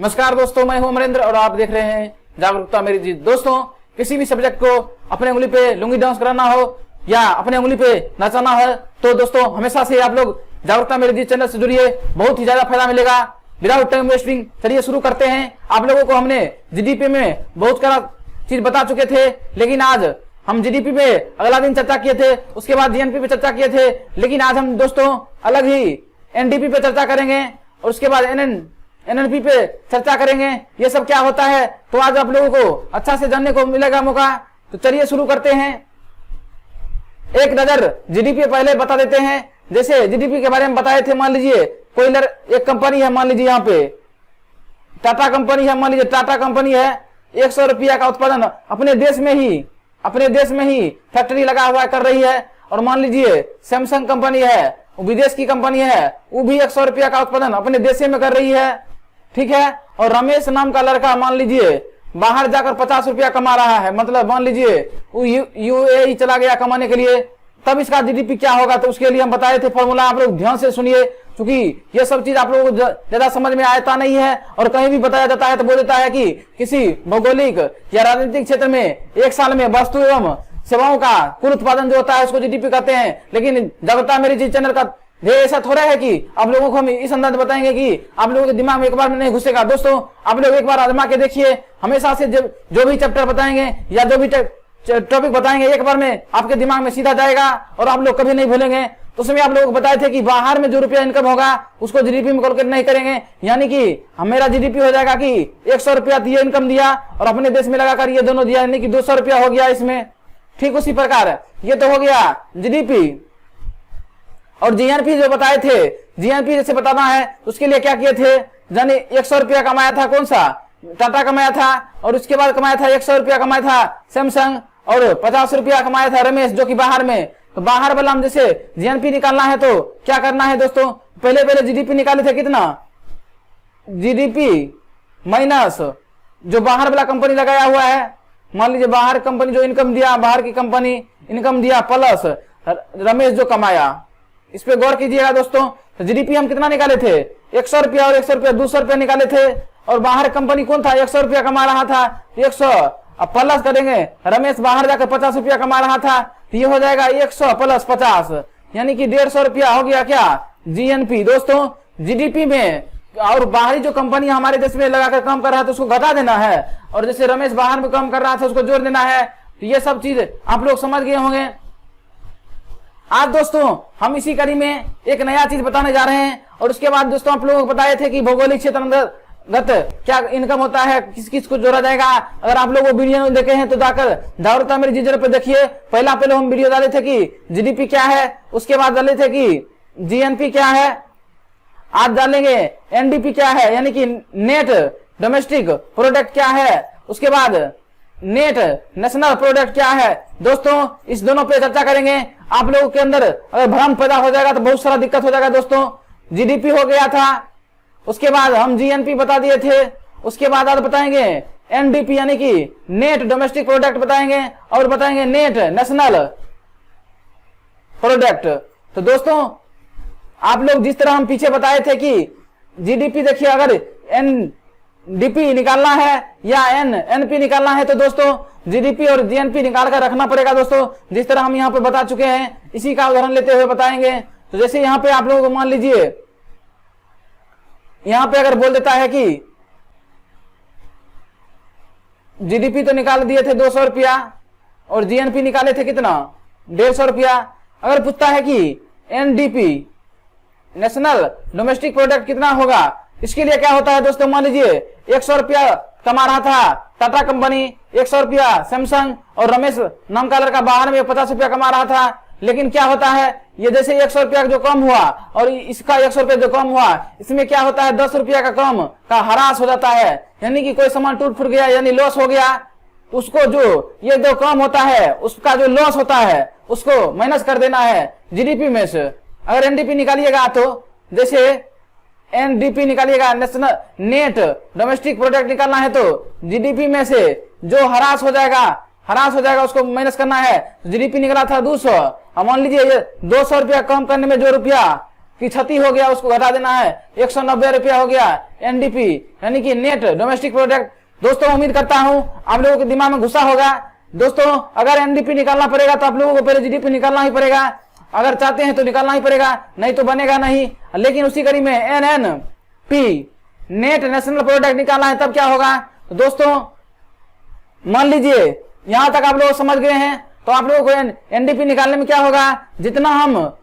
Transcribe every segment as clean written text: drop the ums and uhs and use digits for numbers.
नमस्कार दोस्तों, मैं हूं अमरेंद्र और आप देख रहे हैं जागरूकता मेरी जीत। दोस्तों, किसी भी सब्जेक्ट को अपने उंगली पे लुंगी डांस कराना हो या अपने उंगली पे नचाना है तो दोस्तों हमेशा से आप लोग जागरूकता मेरी जीत चैनल से जुड़िए, बहुत ही ज्यादा फायदा मिलेगा। विदाउट टाइम वेस्टिंग चलिए शुरू करते हैं। आप लोगों को हमने जीडीपी में बहुत सारा चीज बता चुके थे, लेकिन आज हम जीडीपी पे अगला दिन चर्चा किए थे, उसके बाद जीएनपी पे चर्चा किए थे, लेकिन आज हम दोस्तों अलग ही एनडीपी पे चर्चा करेंगे और उसके बाद एनएनपी पे चर्चा करेंगे। ये सब क्या होता है तो आज आप लोगों को अच्छा से जानने को मिलेगा मौका। तो चलिए शुरू करते हैं। एक नजर जीडीपी पहले बता देते हैं। जैसे जीडीपी के बारे में बताए थे, मान लीजिए कोई एक कंपनी है, मान लीजिए यहाँ पे टाटा कंपनी है, मान लीजिए टाटा कंपनी है, 100 रुपया का उत्पादन अपने देश में ही फैक्ट्री लगा हुआ कर रही है। और मान लीजिए सैमसंग कंपनी है, विदेश की कंपनी है, वो भी 100 रुपया का उत्पादन अपने देश में कर रही है, ठीक है। और रमेश नाम का लड़का मान लीजिए बाहर जाकर 50 रुपया कमा रहा है, मतलब मान लीजिए वो यूएई चला गया कमाने के लिए, तब इसका जीडीपी क्या होगा। तो उसके लिए हम बताए थे फॉर्मूला, आप लोग ध्यान से सुनिए, क्योंकि ये सब चीज आप लोगों को ज्यादा समझ में आता नहीं है। और कहीं भी बताया जाता है तो बोल देता है कि किसी भौगोलिक या राजनीतिक क्षेत्र में एक साल में वस्तु एवं सेवाओं का कुल उत्पादन जो होता है उसको जीडीपी कहते हैं। लेकिन जागरूकता मेरी जीत चैनल का ऐसा थोड़ा है कि आप लोगों को हम इस अंदाज बताएंगे कि आप लोगों के दिमाग में एक बार में नहीं घुसेगा। दोस्तों, आप लोग एक बार आजमा के देखिए, हमेशा से जो भी चैप्टर बताएंगे या जो भी टॉपिक बताएंगे एक बार में आपके दिमाग में सीधा जाएगा और आप लोग कभी नहीं भूलेंगे। तो उसमें आप लोगों को बताए थे कि बाहर में जो रुपया इनकम होगा उसको जीडीपी में कैलकुलेट नहीं करेंगे, यानी कि मेरा जीडीपी हो जाएगा कि 100 रुपया ये इनकम दिया और अपने देश में लगाकर ये दोनों दिया, यानी कि 200 रुपया हो गया इसमें। ठीक उसी प्रकार ये तो हो गया जीडीपी। और जीएनपी जो बताए थे, जीएनपी जैसे बताना है उसके लिए क्या किए थे, यानी 100 रुपया कमाया था कौन सा, टाटा कमाया था, और उसके बाद कमाया था 100 रुपया कमाया था सैमसंग, और 50 रुपया कमाया था रमेश जो कि बाहर में। तो बाहर वाला हम जैसे जीएनपी निकालना है तो क्या करना है दोस्तों, पहले जीडीपी निकाले थे कितना, जीडीपी माइनस जो बाहर वाला कंपनी लगाया हुआ है, मान लीजिए बाहर कंपनी जो इनकम दिया, बाहर की कंपनी इनकम दिया, प्लस रमेश जो कमाया। इस पे गौर कीजिएगा दोस्तों। तो जीडीपी हम कितना निकाले थे, 100 रुपया और 100 रुपया 200 रुपया निकाले थे। और बाहर कंपनी कौन था, 100 रुपया कमा रहा था, 100 अब प्लस करेंगे रमेश बाहर जाकर 50 रुपया कमा रहा था, तो ये हो जाएगा 100 प्लस 50, यानी कि 150 रुपया हो गया क्या, जीएनपी। दोस्तों, जीडीपी में और बाहरी जो कंपनी हमारे देश में लगाकर काम कर रहा था उसको घटा देना है, और जैसे रमेश बाहर में काम कर रहा था उसको जोड़ देना है। तो ये सब चीज आप लोग समझ गए होंगे। आज दोस्तों हम इसी कड़ी में एक नया चीज बताने जा रहे हैं। और उसके बाद दोस्तों आप लोगों को बताए थे कि भौगोलिक क्षेत्र अंतर्गत क्या इनकम होता है, किस किस को जोड़ा जाएगा। अगर आप लोग वो वीडियो देखे हैं तो जाकर जागरूकता मेरी जीत पे देखिए। पहले हम वीडियो डाले थे कि जीडीपी क्या है, उसके बाद डाले थे कि जीएनपी क्या है, आज डालेंगे एनडीपी क्या है, यानी कि नेट डोमेस्टिक प्रोडक्ट क्या है, उसके बाद नेट नेशनल प्रोडक्ट क्या है। दोस्तों, इस दोनों पे चर्चा करेंगे। आप लोगों के अंदर अगर भ्रम पैदा हो जाएगा तो बहुत सारा दिक्कत हो जाएगा। दोस्तों, जीडीपी हो गया था, उसके बाद हम जीएनपी बता दिए थे, उसके बाद आज बताएंगे एनडीपी यानी कि नेट डोमेस्टिक प्रोडक्ट बताएंगे, और बताएंगे नेट नेशनल प्रोडक्ट। तो दोस्तों, आप लोग जिस तरह हम पीछे बताए थे कि जीडीपी देखिए, अगर एनडीपी निकालना है या एनपी निकालना है तो दोस्तों जीडीपी और जीएनपी निकाल कर रखना पड़ेगा। दोस्तों, जिस तरह हम यहाँ पे बता चुके हैं इसी का उदाहरण लेते हुए बताएंगे। तो जैसे यहाँ पे आप लोगों को मान लीजिए, यहाँ पे अगर बोल देता है कि जीडीपी तो निकाल दिए थे 200 रुपया और जीएनपी निकाले थे कितना, 150 रुपया। अगर पूछता है कि एनडीपी नेशनल डोमेस्टिक प्रोडक्ट कितना होगा, इसके लिए क्या होता है दोस्तों, मान लीजिए 100 रुपया कमा रहा था टाटा कंपनी, 100 रुपया सैमसंग, और रमेश नाम का लड़का बाहर में 50 रुपया कमा रहा था। लेकिन क्या होता है, ये जैसे 100 रुपया जो कम हुआ और इसका 100 रुपया जो कम हुआ, इसमें क्या होता है 10 रुपया का कम का ह्रास हो जाता है, यानी कि कोई सामान टूट फूट गया यानी लॉस हो गया, उसको जो ये जो कम होता है उसका जो लॉस होता है उसको माइनस कर देना है जीडीपी में से। अगर एनडीपी निकालिएगा तो जैसे एनडीपी निकालिएगा, नेशनल नेट डोमेस्टिक प्रोडक्ट निकालना है तो जीडीपी में से जो ह्रास हो जाएगा उसको माइनस करना है। जीडीपी निकला था 200, अब मान लीजिए ये 200 रुपया कम करने में जो रुपया की क्षति हो गया उसको घटा देना है। 190 रुपया हो गया एनडीपी यानी कि नेट डोमेस्टिक प्रोडक्ट। दोस्तों उम्मीद करता हूं आप लोगों के दिमाग में घुसा होगा। दोस्तों अगर एनडीपी निकालना पड़ेगा तो आप लोगों को पहले जीडीपी निकालना ही पड़ेगा, अगर चाहते हैं तो निकालना ही पड़ेगा, नहीं तो बनेगा नहीं। लेकिन उसी कड़ी में एनएनपी नेट नेशनल प्रोडक्ट निकालना है, तब क्या होगा। तो दोस्तों मान लीजिए यहां तक आप लोग समझ गए हैं, तो आप लोगों को एनडीपी निकालने में क्या होगा, जितना हम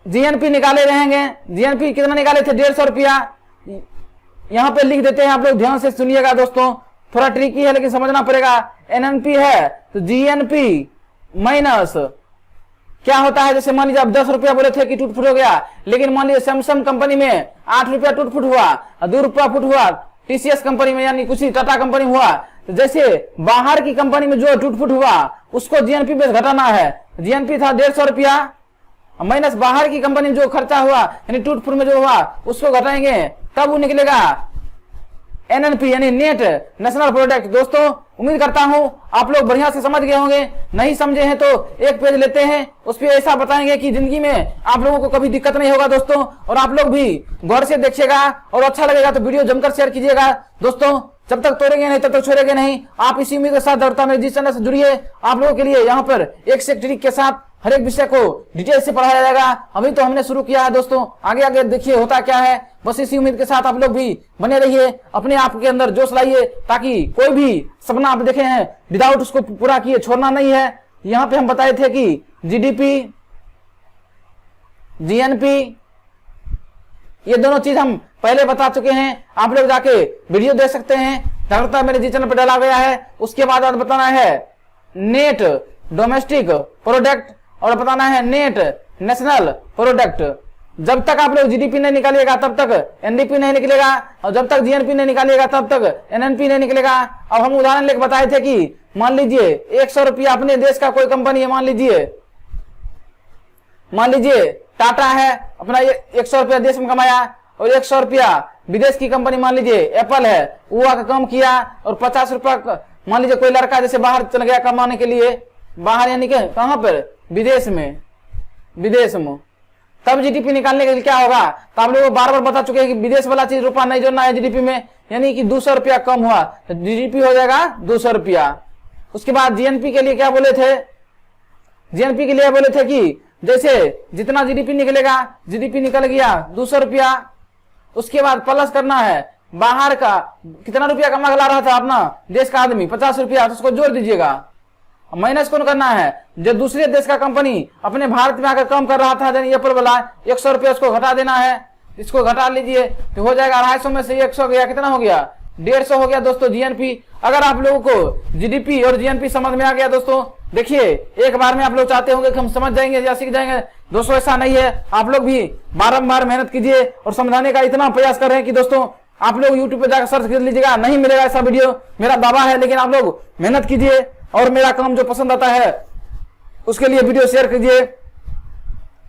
जीएनपी निकाले रहेंगे, जीएनपी कितना निकाले थे 150 रुपया, यहां पे लिख देते हैं, आप लोग ध्यान से सुनिएगा दोस्तों, थोड़ा ट्रिकी है लेकिन समझना पड़ेगा। एनएनपी है तो जीएनपी माइनस क्या होता है, जैसे मान लीजिए आप 10 रुपया बोले थे कि टूट फुट हो गया, लेकिन मान लीजिए सैमसंग कंपनी में 8 रुपया टूट फुट हुआ, 2 रुपया फुट हुआ टीसीएस कंपनी में यानी कुछ टाटा कंपनी हुआ, तो जैसे बाहर की कंपनी में जो टूट फुट हुआ उसको जीएनपी पे घटाना है। जीएनपी था 150 रुपया माइनस बाहर की कंपनी में जो खर्चा हुआ यानी टूट फुट में जो हुआ उसको घटाएंगे, तब वो निकलेगा एनएनपी यानी नेट नेशनल प्रोडक्ट। दोस्तों उम्मीद करता हूं आप लोग बढ़िया से समझ गए होंगे, नहीं समझे हैं तो एक पेज लेते हैं, उस पर ऐसा बताएंगे कि जिंदगी में आप लोगों को कभी दिक्कत नहीं होगा दोस्तों। और आप लोग भी गौर से देखिएगा और अच्छा लगेगा तो वीडियो जमकर शेयर कीजिएगा दोस्तों। जब तक तोड़ेंगे नहीं तब तक छोड़ेंगे नहीं। आप इसी उम्मीद के साथ दौड़ता मेरे जिस चैनल से जुड़िए, आप लोगों के लिए यहाँ पर एक से एक ट्रिक के साथ हर एक विषय को डिटेल से पढ़ाया जाएगा। अभी तो हमने शुरू किया है दोस्तों, आगे आगे देखिए होता क्या है। बस इसी उम्मीद के साथ आप लोग भी बने रहिए, अपने आप के अंदर जोश लाइए, ताकि कोई भी सपना आप देखे हैं विदाउट उसको पूरा किए छोड़ना नहीं है। यहाँ पे हम बताए थे कि जीडीपी जीएनपी ये दोनों चीज हम पहले बता चुके हैं, आप लोग जाके वीडियो देख सकते हैं, जागरूकता मेरे जी चैनल पर डाला गया है। उसके बाद आप बताना है नेट डोमेस्टिक प्रोडक्ट और बताना है नेट नेशनल प्रोडक्ट। जब तक आप लोग जीडीपी नहीं निकालिएगा तब तक एनडीपी नहीं निकलेगा, और जब तक जीएनपी नहीं निकालिएगा तब तक एनएनपी नहीं निकलेगा। अब हम उदाहरण लेकर बताए थे कि मान लीजिए 100 रुपया अपने देश का कोई कंपनी है, मान लीजिए टाटा है, अपना 100 रुपया देश में कमाया और 100 रुपया विदेश की कंपनी मान लीजिए एप्पल है वो आकर कम किया और 50 रुपया मान लीजिए कोई लड़का जैसे बाहर चल गया कमाने के लिए, बाहर यानी कि कहां पर, विदेश में, तब जीडीपी निकालने के लिए क्या होगा। तो आप लोगों को बार बार बता चुके हैं कि विदेश वाला चीज रुपया नहीं जोड़ना है जीडीपी में, यानी कि 200 रुपया कम हुआ तो जीडीपी हो जाएगा 200 रुपया। उसके बाद जीएनपी के लिए क्या बोले थे, जीएनपी के लिए बोले थे कि जैसे जितना जीडीपी निकलेगा, जीडीपी निकल गया 200 रुपया, उसके बाद प्लस करना है बाहर का कितना रुपया कमा रहा था अपना देश का आदमी 50 रुपया, तो उसको जोड़ दीजिएगा। माइनस कौन करना है, जो दूसरे देश का कंपनी अपने भारत में आकर कम कर रहा था एप्पल वाला 100 रुपया, उसको घटा देना है, इसको घटा लीजिए तो हो जाएगा 250 में से 100 गया, कितना हो गया 150 हो गया दोस्तों जीएनपी। अगर आप लोगों को जीडीपी और जीएनपी समझ में आ गया दोस्तों, देखिए एक बार में आप लोग चाहते होंगे कि हम समझ जाएंगे या सीख जाएंगे, दोस्तों ऐसा नहीं है। आप लोग भी बारंबार मेहनत कीजिए और समझाने का इतना प्रयास कर रहे हैं कि दोस्तों आप लोग यूट्यूब पे जाकर सर्च कर लीजिएगा, नहीं मिलेगा ऐसा वीडियो, मेरा दावा है। लेकिन आप लोग मेहनत कीजिए और मेरा काम जो पसंद आता है उसके लिए वीडियो शेयर कीजिए,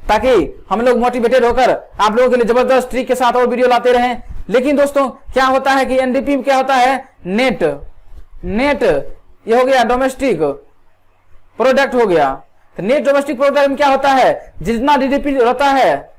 ताकि हम लोग मोटिवेटेड होकर आप लोगों के लिए जबरदस्त ट्रिक के साथ और वीडियो लाते रहें। लेकिन दोस्तों क्या होता है कि एनडीपी में क्या होता है, नेट ये हो गया डोमेस्टिक प्रोडक्ट हो गया। तो नेट डोमेस्टिक प्रोडक्ट में क्या होता है, जितना जीडीपी रहता है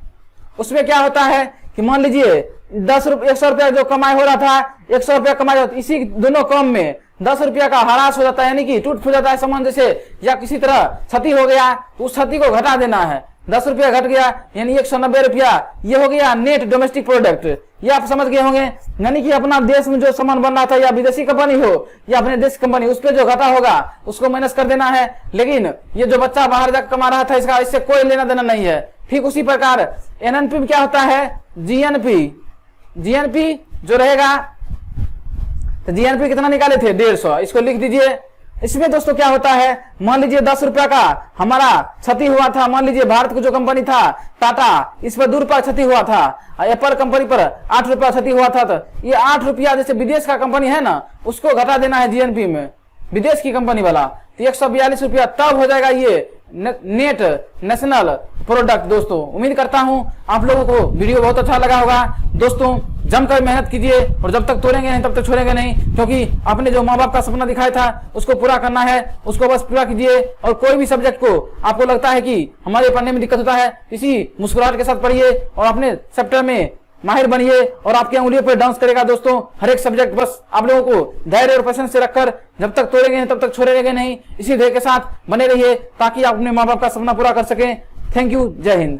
उसमें क्या होता है कि मान लीजिए 100 रुपया जो कमाई हो रहा था, 100 रुपया कमाई, इसी दोनों काम में 10 रुपया का ह्रास हो जाता है, यानी कि टूट फूट जाता है सामान जैसे, या किसी तरह क्षति हो गया तो उस क्षति को घटा देना है। 10 रुपया घट गया यानी 190 रुपया, ये हो गया नेट डोमेस्टिक प्रोडक्ट। ये आप समझ गए होंगे, यानी कि अपना देश में जो सामान बन रहा था या विदेशी कंपनी हो या अपने देश कंपनी, उस पर जो घटा होगा उसको माइनस कर देना है। लेकिन ये जो बच्चा बाहर जाकर कमा रहा था इसका इससे कोई लेना देना नहीं है। ठीक उसी प्रकार एनएनपी में क्या होता है, जीएनपी जो रहेगा, तो जीएनपी कितना निकाले थे 150, इसको लिख दीजिए। इसमें दोस्तों क्या होता है, मान लीजिए 10 रुपया का हमारा क्षति हुआ था, मान लीजिए भारत को जो कंपनी था टाटा, इस पर 2 रुपया क्षति हुआ था, एप्पल कंपनी पर 8 रुपया क्षति हुआ था, तो ये 8 रुपया जैसे विदेश का कंपनी है ना उसको घटा देना है जीएनपी में, विदेश की कंपनी वाला, तो 142 रुपया, तब हो जाएगा ये नेट नेशनल प्रोडक्ट। दोस्तों उम्मीद करता हूं आप लोगों को वीडियो बहुत अच्छा लगा होगा। दोस्तों जमकर मेहनत कीजिए और जब तक तोड़ेंगे नहीं तब तक छोड़ेंगे नहीं, क्योंकि आपने जो माँ बाप का सपना दिखाया था उसको पूरा करना है, उसको बस पूरा कीजिए। और कोई भी सब्जेक्ट को आपको लगता है कि हमारे पढ़ने में दिक्कत होता है, इसी मुस्कुराहट के साथ पढ़िए और अपने चैप्टर में माहिर बनिए और आपकी उंगलियों पर डांस करेगा। दोस्तों हर एक सब्जेक्ट बस आप लोगों को धैर्य और पेशेंस से रखकर जब तक तोड़ेंगे नहीं तब तक छोड़ेंगे नहीं, इसी धैर्य के साथ बने रहिए ताकि आप अपने माँ बाप का सपना पूरा कर सकें। थैंक यू, जय हिंद।